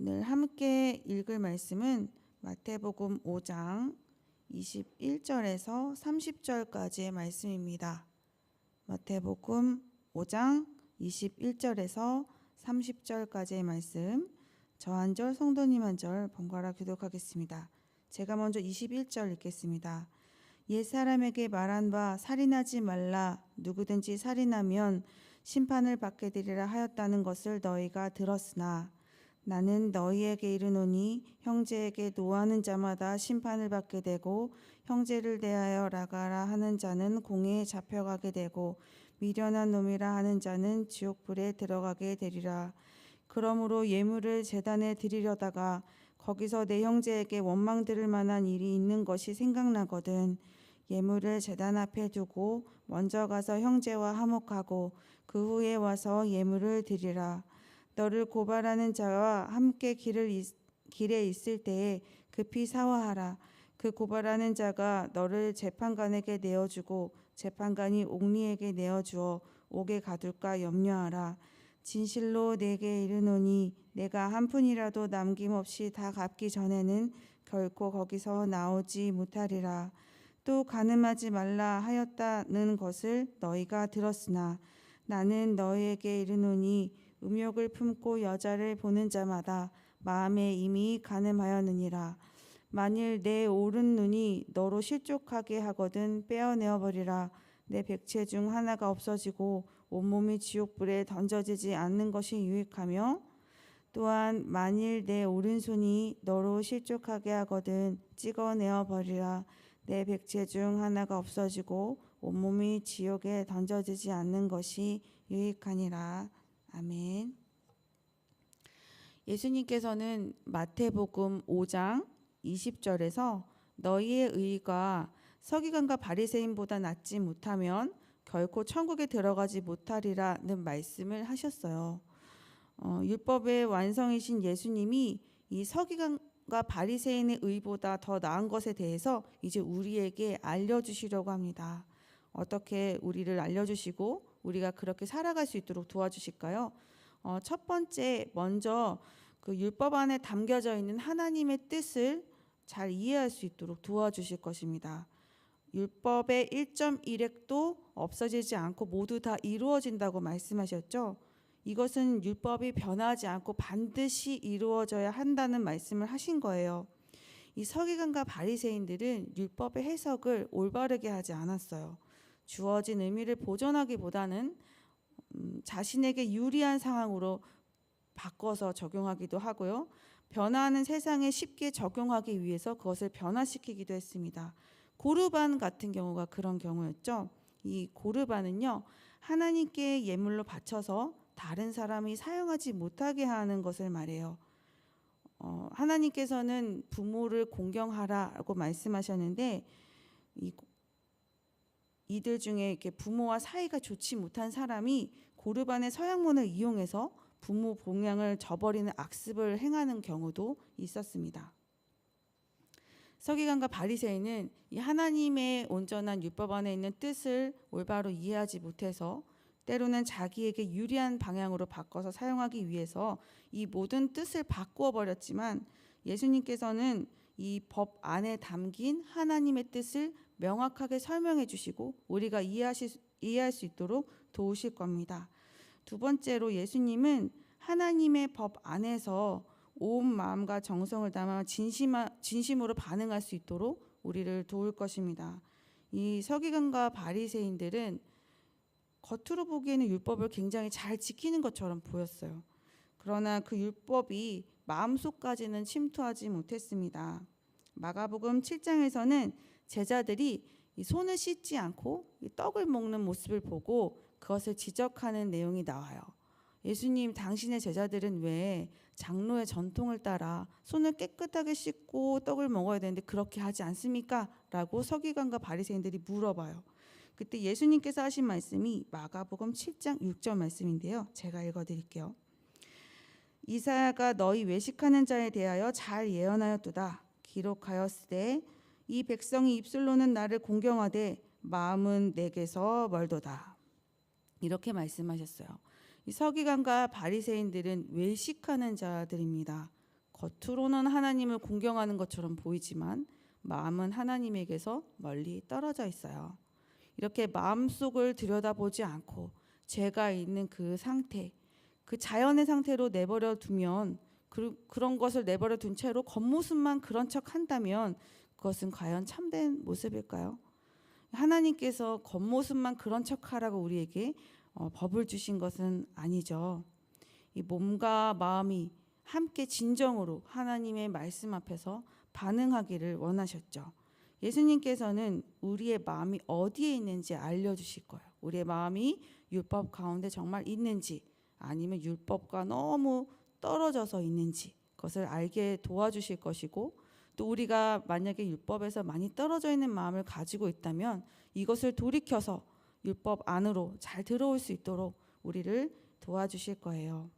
오늘 함께 읽을 말씀은 마태복음 5장 21절에서 30절까지의 말씀입니다. 마태복음 5장 21절에서 30절까지의 말씀, 저 한 절, 성도님 한 절 번갈아 교독하겠습니다. 제가 먼저 21절 읽겠습니다. 옛사람에게 말한 바 살인하지 말라, 누구든지 살인하면 심판을 받게 되리라 하였다는 것을 너희가 들었으나 나는 너희에게 이르노니 형제에게 노하는 자마다 심판을 받게 되고 형제를 대하여 라가라 하는 자는 공회에 잡혀가게 되고 미련한 놈이라 하는 자는 지옥불에 들어가게 되리라. 그러므로 예물을 제단에 드리려다가 거기서 내 형제에게 원망 들을 만한 일이 있는 것이 생각나거든 예물을 제단 앞에 두고 먼저 가서 형제와 화목하고 그 후에 와서 예물을 드리라. 너를 고발하는 자와 함께 길에 있을 때에 급히 사화하라. 그 고발하는 자가 너를 재판관에게 내어주고 재판관이 옥리에게 내어주어 옥에 가둘까 염려하라. 진실로 내게 이르노니 내가 한 푼이라도 남김없이 다 갚기 전에는 결코 거기서 나오지 못하리라. 또 간음하지 말라 하였다는 것을 너희가 들었으나 나는 너희에게 이르노니 음욕을 품고 여자를 보는 자마다 마음에 이미 간음하였느니라. 만일 내 오른 눈이 너로 실족하게 하거든 빼어내어 버리라. 내 백체 중 하나가 없어지고 온몸이 지옥불에 던져지지 않는 것이 유익하며 또한 만일 내 오른손이 너로 실족하게 하거든 찍어내어 버리라. 내 백체 중 하나가 없어지고 온몸이 지옥에 던져지지 않는 것이 유익하니라. 아멘. 예수님께서는 마태복음 5장 20절에서 너희의 의가 서기관과 바리새인보다 낫지 못하면 결코 천국에 들어가지 못하리라는 말씀을 하셨어요. 율법의 완성이신 예수님이 이 서기관과 바리새인의 의보다 더 나은 것에 대해서 이제 우리에게 알려주시려고 합니다. 어떻게 우리를 알려주시고 우리가 그렇게 살아갈 수 있도록 도와주실까요? 첫 번째, 먼저 그 율법 안에 담겨져 있는 하나님의 뜻을 잘 이해할 수 있도록 도와주실 것입니다. 율법의 1.1획도 없어지지 않고 모두 다 이루어진다고 말씀하셨죠. 이것은 율법이 변하지 않고 반드시 이루어져야 한다는 말씀을 하신 거예요. 이 서기관과 바리새인들은 율법의 해석을 올바르게 하지 않았어요. 주어진 의미를 보존하기보다는 자신에게 유리한 상황으로 바꿔서 적용하기도 하고요. 변화하는 세상에 쉽게 적용하기 위해서 그것을 변화시키기도 했습니다. 고르반 같은 경우가 그런 경우였죠. 이 고르반은요, 하나님께 예물로 바쳐서 다른 사람이 사용하지 못하게 하는 것을 말해요. 하나님께서는 부모를 공경하라고 말씀하셨는데 이들 중에 이렇게 부모와 사이가 좋지 못한 사람이 고르반의 서양문을 이용해서 부모 봉양을 저버리는 악습을 행하는 경우도 있었습니다. 서기관과 바리새인은 이 하나님의 온전한 율법 안에 있는 뜻을 올바로 이해하지 못해서 때로는 자기에게 유리한 방향으로 바꿔서 사용하기 위해서 이 모든 뜻을 바꾸어 버렸지만 예수님께서는 이 법 안에 담긴 하나님의 뜻을 명확하게 설명해 주시고 우리가 이해할 수 있도록 도우실 겁니다. 두 번째로 예수님은 하나님의 법 안에서 온 마음과 정성을 담아 진심으로 반응할 수 있도록 우리를 도울 것입니다. 이 서기관과 바리새인들은 겉으로 보기에는 율법을 굉장히 잘 지키는 것처럼 보였어요. 그러나 그 율법이 마음속까지는 침투하지 못했습니다. 마가복음 7장에서는 제자들이 이 손을 씻지 않고 이 떡을 먹는 모습을 보고 그것을 지적하는 내용이 나와요. 예수님, 당신의 제자들은 왜 장로의 전통을 따라 손을 깨끗하게 씻고 떡을 먹어야 되는데 그렇게 하지 않습니까? 라고 서기관과 바리새인들이 물어봐요. 그때 예수님께서 하신 말씀이 마가복음 7장 6절 말씀인데요. 제가 읽어드릴게요. 이사야가 너희 외식하는 자에 대하여 잘 예언하였도다. 기록하였으되 이 백성이 입술로는 나를 공경하되 마음은 내게서 멀도다. 이렇게 말씀하셨어요. 이 서기관과 바리새인들은 외식하는 자들입니다. 겉으로는 하나님을 공경하는 것처럼 보이지만 마음은 하나님에게서 멀리 떨어져 있어요. 이렇게 마음속을 들여다보지 않고 죄가 있는 그 상태, 그 자연의 상태로 내버려 두면 그런 것을 내버려 둔 채로 겉모습만 그런 척 한다면 그것은 과연 참된 모습일까요? 하나님께서 겉모습만 그런 척 하라고 우리에게 법을 주신 것은 아니죠. 이 몸과 마음이 함께 진정으로 하나님의 말씀 앞에서 반응하기를 원하셨죠. 예수님께서는 우리의 마음이 어디에 있는지 알려주실 거예요. 우리의 마음이 율법 가운데 정말 있는지 아니면 율법과 너무 떨어져서 있는지 그것을 알게 도와주실 것이고, 또 우리가 만약에 율법에서 많이 떨어져 있는 마음을 가지고 있다면 이것을 돌이켜서 율법 안으로 잘 들어올 수 있도록 우리를 도와주실 거예요.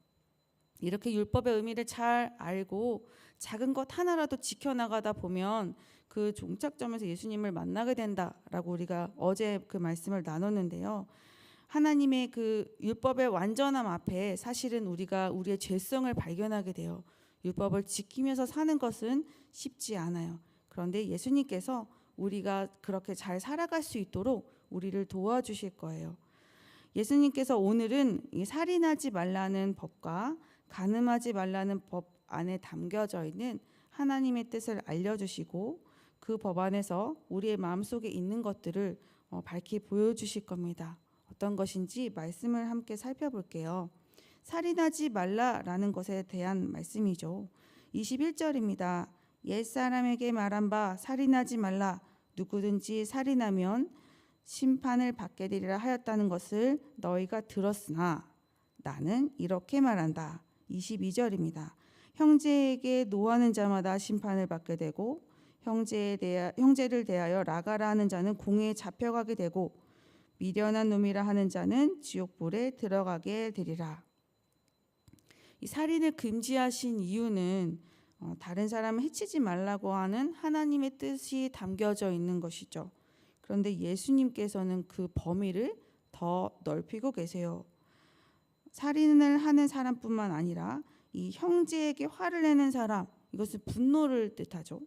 이렇게 율법의 의미를 잘 알고 작은 것 하나라도 지켜나가다 보면 그 종착점에서 예수님을 만나게 된다라고 우리가 어제 그 말씀을 나눴는데요. 하나님의 그 율법의 완전함 앞에 사실은 우리가 우리의 죄성을 발견하게 돼요. 율법을 지키면서 사는 것은 쉽지 않아요. 그런데 예수님께서 우리가 그렇게 잘 살아갈 수 있도록 우리를 도와주실 거예요. 예수님께서 오늘은 이 살인하지 말라는 법과 간음하지 말라는 법 안에 담겨져 있는 하나님의 뜻을 알려주시고 그 법 안에서 우리의 마음속에 있는 것들을 밝히 보여주실 겁니다. 어떤 것인지 말씀을 함께 살펴볼게요. 살인하지 말라라는 것에 대한 말씀이죠. 21절입니다. 옛사람에게 말한 바 살인하지 말라. 누구든지 살인하면 심판을 받게 되리라 하였다는 것을 너희가 들었으나 나는 이렇게 말한다. 22절입니다. 형제에게 노하는 자마다 심판을 받게 되고 형제를 대하여 나가라 하는 자는 공회에 잡혀가게 되고 미련한 놈이라 하는 자는 지옥불에 들어가게 되리라. 이 살인을 금지하신 이유는 다른 사람을 해치지 말라고 하는 하나님의 뜻이 담겨져 있는 것이죠. 그런데 예수님께서는 그 범위를 더 넓히고 계세요. 살인을 하는 사람뿐만 아니라 이 형제에게 화를 내는 사람, 이것은 분노를 뜻하죠.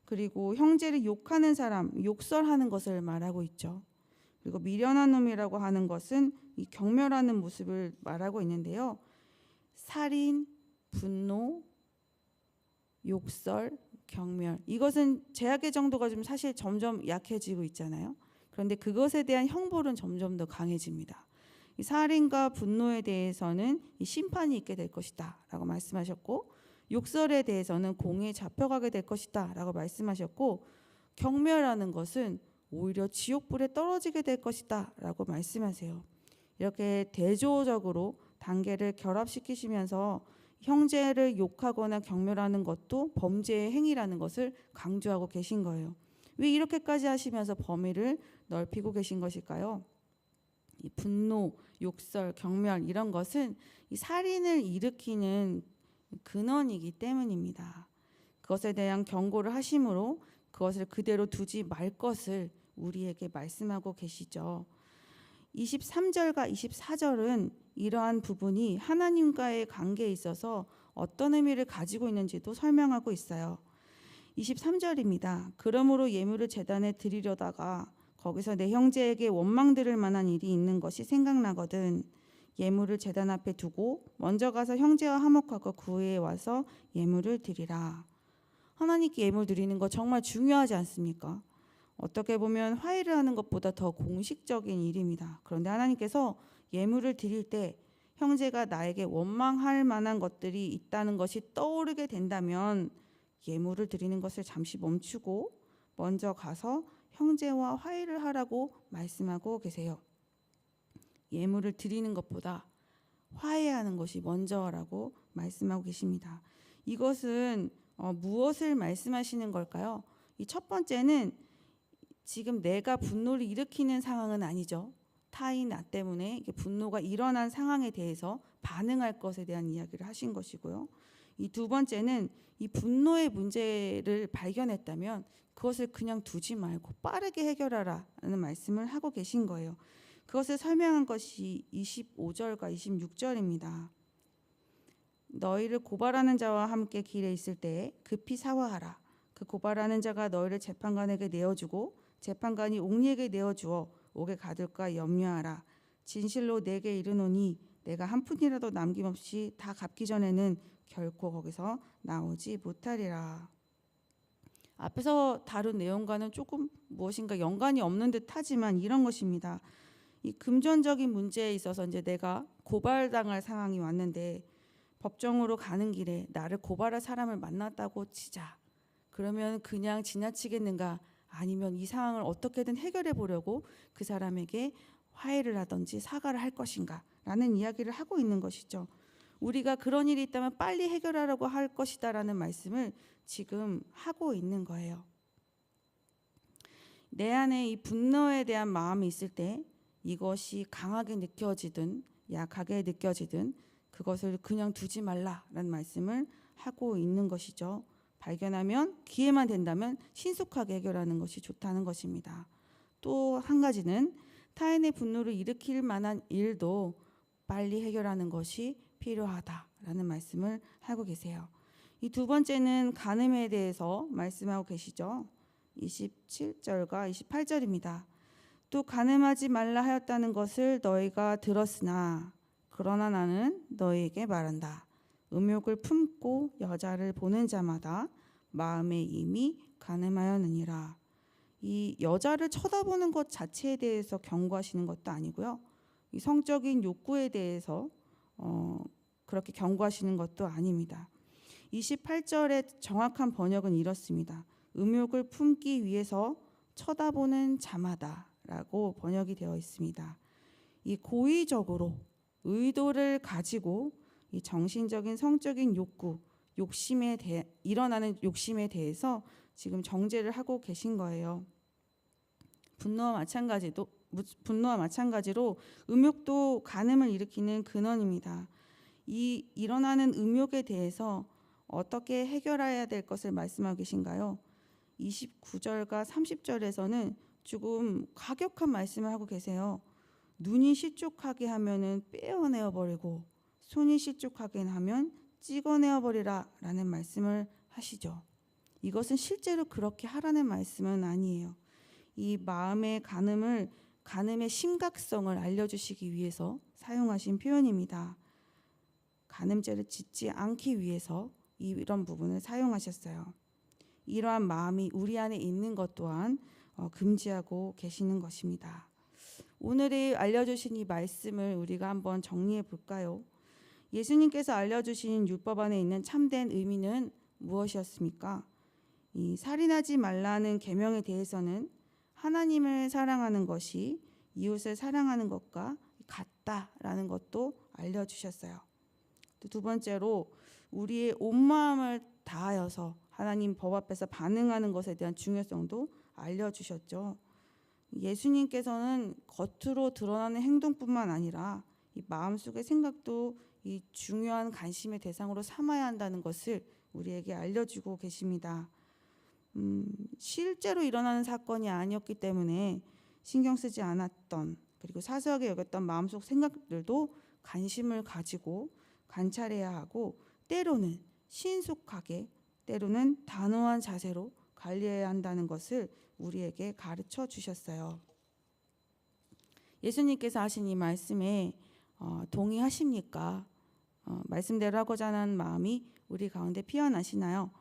그리고 형제를 욕하는 사람, 욕설하는 것을 말하고 있죠. 그리고 미련한 놈이라고 하는 것은 이 경멸하는 모습을 말하고 있는데요. 살인, 분노, 욕설, 경멸, 이것은 제약의 정도가 좀 사실 점점 약해지고 있잖아요. 그런데 그것에 대한 형벌은 점점 더 강해집니다. 이 살인과 분노에 대해서는 이 심판이 있게 될 것이다 라고 말씀하셨고, 욕설에 대해서는 공에 잡혀가게 될 것이다 라고 말씀하셨고, 경멸하는 것은 오히려 지옥불에 떨어지게 될 것이다 라고 말씀하세요. 이렇게 대조적으로 단계를 결합시키시면서 형제를 욕하거나 경멸하는 것도 범죄의 행위라는 것을 강조하고 계신 거예요. 왜 이렇게까지 하시면서 범위를 넓히고 계신 것일까요? 이 분노, 욕설, 경멸 이런 것은 이 살인을 일으키는 근원이기 때문입니다. 그것에 대한 경고를 하심으로 그것을 그대로 두지 말 것을 우리에게 말씀하고 계시죠. 23절과 24절은 이러한 부분이 하나님과의 관계에 있어서 어떤 의미를 가지고 있는지도 설명하고 있어요. 23절입니다. 그러므로 예물을 제단에 드리려다가 거기서 내 형제에게 원망 들을 만한 일이 있는 것이 생각나거든. 예물을 제단 앞에 두고 먼저 가서 형제와 화목하고 그 후에 와서 예물을 드리라. 하나님께 예물 드리는 거 정말 중요하지 않습니까? 어떻게 보면 화해를 하는 것보다 더 공식적인 일입니다. 그런데 하나님께서 예물을 드릴 때 형제가 나에게 원망할 만한 것들이 있다는 것이 떠오르게 된다면 예물을 드리는 것을 잠시 멈추고 먼저 가서 형제와 화해를 하라고 말씀하고 계세요. 예물을 드리는 것보다 화해하는 것이 먼저라고 말씀하고 계십니다. 이것은 무엇을 말씀하시는 걸까요? 이 첫 번째는 지금 내가 분노를 일으키는 상황은 아니죠. 타인 나 때문에 분노가 일어난 상황에 대해서 반응할 것에 대한 이야기를 하신 것이고요. 이 두 번째는 이 분노의 문제를 발견했다면 그것을 그냥 두지 말고 빠르게 해결하라는 말씀을 하고 계신 거예요. 그것을 설명한 것이 25절과 26절입니다. 너희를 고발하는 자와 함께 길에 있을 때 급히 사화하라. 그 고발하는 자가 너희를 재판관에게 내어주고 재판관이 옥리에게 내어주어 옥에 가둘까 염려하라. 진실로 내게 이르노니 내가 한 푼이라도 남김없이 다 갚기 전에는 결코 거기서 나오지 못하리라. 앞에서 다룬 내용과는 조금 무엇인가 연관이 없는 듯하지만 이런 것입니다. 이 금전적인 문제에 있어서 이제 내가 고발당할 상황이 왔는데 법정으로 가는 길에 나를 고발할 사람을 만났다고 치자. 그러면 그냥 지나치겠는가? 아니면 이 상황을 어떻게든 해결해 보려고 그 사람에게 화해를 하든지 사과를 할 것인가? 라는 이야기를 하고 있는 것이죠. 우리가 그런 일이 있다면 빨리 해결하려고 할 것이다라는 말씀을 지금 하고 있는 거예요. 내 안에 이 분노에 대한 마음이 있을 때 이것이 강하게 느껴지든 약하게 느껴지든 그것을 그냥 두지 말라라는 말씀을 하고 있는 것이죠. 발견하면 기회만 된다면 신속하게 해결하는 것이 좋다는 것입니다. 또 한 가지는 타인의 분노를 일으킬 만한 일도 빨리 해결하는 것이 필요하다라는 말씀을 하고 계세요. 이 두 번째는 간음에 대해서 말씀하고 계시죠. 27절과 28절입니다. 또 간음하지 말라 하였다는 것을 너희가 들었으나 그러나 나는 너희에게 말한다. 음욕을 품고 여자를 보는 자마다 마음에 이미 간음하였느니라. 이 여자를 쳐다보는 것 자체에 대해서 경고하시는 것도 아니고요. 이 성적인 욕구에 대해서 그렇게 경고하시는 것도 아닙니다. 28절의 정확한 번역은 이렇습니다. 음욕을 품기 위해서 쳐다보는 자마다 라고 번역이 되어 있습니다. 이 고의적으로 의도를 가지고 이 정신적인 성적인 욕구, 일어나는 욕심에 대해서 지금 정죄를 하고 계신 거예요. 분노와 마찬가지로 음욕도 간음을 일으키는 근원입니다. 이 일어나는 음욕에 대해서 어떻게 해결해야 될 것을 말씀하고 계신가요? 29절과 30절에서는 조금 과격한 말씀을 하고 계세요. 눈이 실족하게 하면은 빼어내어 버리고 손이 실족하게 하면 찍어내어 버리라 라는 말씀을 하시죠. 이것은 실제로 그렇게 하라는 말씀은 아니에요. 이 마음의 간음의 심각성을 알려주시기 위해서 사용하신 표현입니다. 간음죄를 짓지 않기 위해서 이런 부분을 사용하셨어요. 이러한 마음이 우리 안에 있는 것 또한 금지하고 계시는 것입니다. 오늘의 알려주신 이 말씀을 우리가 한번 정리해 볼까요? 예수님께서 알려주신 율법 안에 있는 참된 의미는 무엇이었습니까? 이 살인하지 말라는 계명에 대해서는 하나님을 사랑하는 것이 이웃을 사랑하는 것과 같다라는 것도 알려주셨어요. 또 두 번째로 우리의 온 마음을 다하여서 하나님 법 앞에서 반응하는 것에 대한 중요성도 알려주셨죠. 예수님께서는 겉으로 드러나는 행동뿐만 아니라 이 마음속의 생각도 이 중요한 관심의 대상으로 삼아야 한다는 것을 우리에게 알려주고 계십니다. 실제로 일어나는 사건이 아니었기 때문에 신경 쓰지 않았던 그리고 사소하게 여겼던 마음속 생각들도 관심을 가지고 관찰해야 하고 때로는 신속하게 때로는 단호한 자세로 관리해야 한다는 것을 우리에게 가르쳐 주셨어요. 예수님께서 하신 이 말씀에 동의하십니까? 말씀대로 하고자 하는 마음이 우리 가운데 피어나시나요?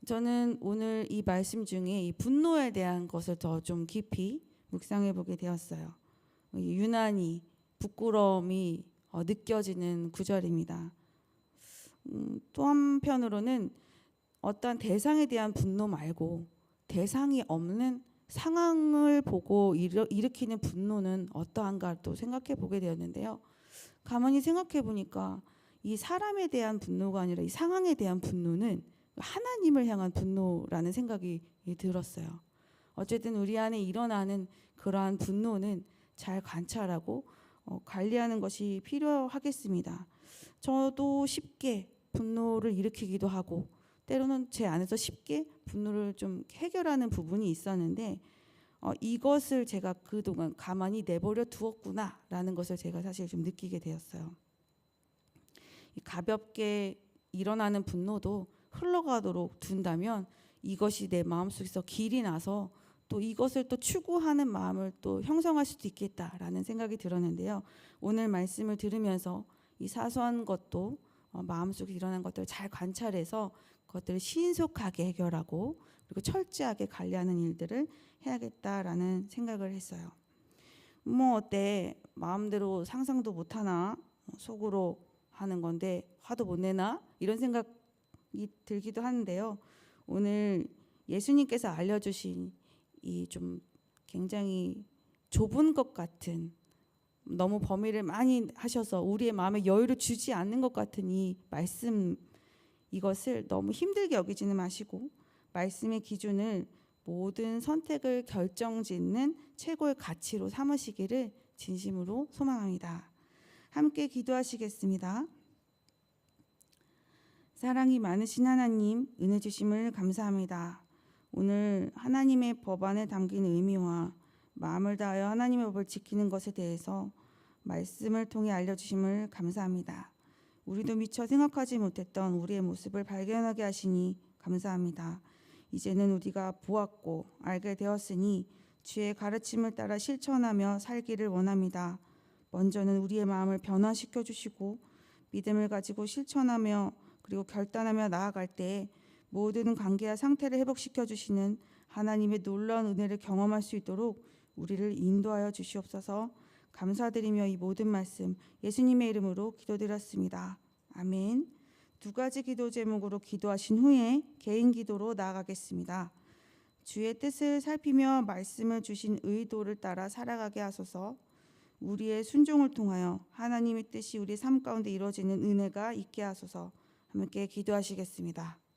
저는 오늘 이 말씀 중에 이 분노에 대한 것을 더 좀 깊이 묵상해 보게 되었어요. 유난히 부끄러움이 느껴지는 구절입니다. 또 한편으로는 어떤 대상에 대한 분노 말고 대상이 없는 상황을 보고 일으키는 분노는 어떠한가 또 생각해 보게 되었는데요. 가만히 생각해 보니까 이 사람에 대한 분노가 아니라 이 상황에 대한 분노는 하나님을 향한 분노라는 생각이 들었어요. 어쨌든 우리 안에 일어나는 그러한 분노는 잘 관찰하고 관리하는 것이 필요하겠습니다. 저도 쉽게 분노를 일으키기도 하고 때로는 제 안에서 쉽게 분노를 좀 해결하는 부분이 있었는데 이것을 제가 그동안 가만히 내버려 두었구나라는 것을 제가 사실 좀 느끼게 되었어요. 가볍게 일어나는 분노도 흘러가도록 둔다면 이것이 내 마음속에서 길이 나서 또 이것을 또 추구하는 마음을 또 형성할 수도 있겠다라는 생각이 들었는데요. 오늘 말씀을 들으면서 이 사소한 것도 마음속에 일어난 것들을 잘 관찰해서 그것들을 신속하게 해결하고 그리고 철저하게 관리하는 일들을 해야겠다라는 생각을 했어요. 뭐 어때? 마음대로 상상도 못하나? 속으로 하는 건데 화도 못 내나? 이런 생각이 들기도 하는데요. 오늘 예수님께서 알려주신 이 좀 굉장히 좁은 것 같은, 너무 범위를 많이 하셔서 우리의 마음에 여유를 주지 않는 것 같은 이 말씀, 이것을 너무 힘들게 여기지는 마시고 말씀의 기준을 모든 선택을 결정짓는 최고의 가치로 삼으시기를 진심으로 소망합니다. 함께 기도하시겠습니다. 사랑이 많으신 하나님, 은혜 주심을 감사합니다. 오늘 하나님의 법안에 담긴 의미와 마음을 다하여 하나님의 법을 지키는 것에 대해서 말씀을 통해 알려주심을 감사합니다. 우리도 미처 생각하지 못했던 우리의 모습을 발견하게 하시니 감사합니다. 이제는 우리가 보았고 알게 되었으니 주의 가르침을 따라 실천하며 살기를 원합니다. 먼저는 우리의 마음을 변화시켜 주시고 믿음을 가지고 실천하며 그리고 결단하며 나아갈 때 모든 관계와 상태를 회복시켜 주시는 하나님의 놀라운 은혜를 경험할 수 있도록 우리를 인도하여 주시옵소서. 감사드리며 이 모든 말씀 예수님의 이름으로 기도드렸습니다. 아멘. 두 가지 기도 제목으로 기도하신 후에 개인 기도로 나아가겠습니다. 주의 뜻을 살피며 말씀을 주신 의도를 따라 살아가게 하소서. 우리의 순종을 통하여 하나님의 뜻이 우리 삶 가운데 이루어지는 은혜가 있게 하소서. 함께 기도하시겠습니다.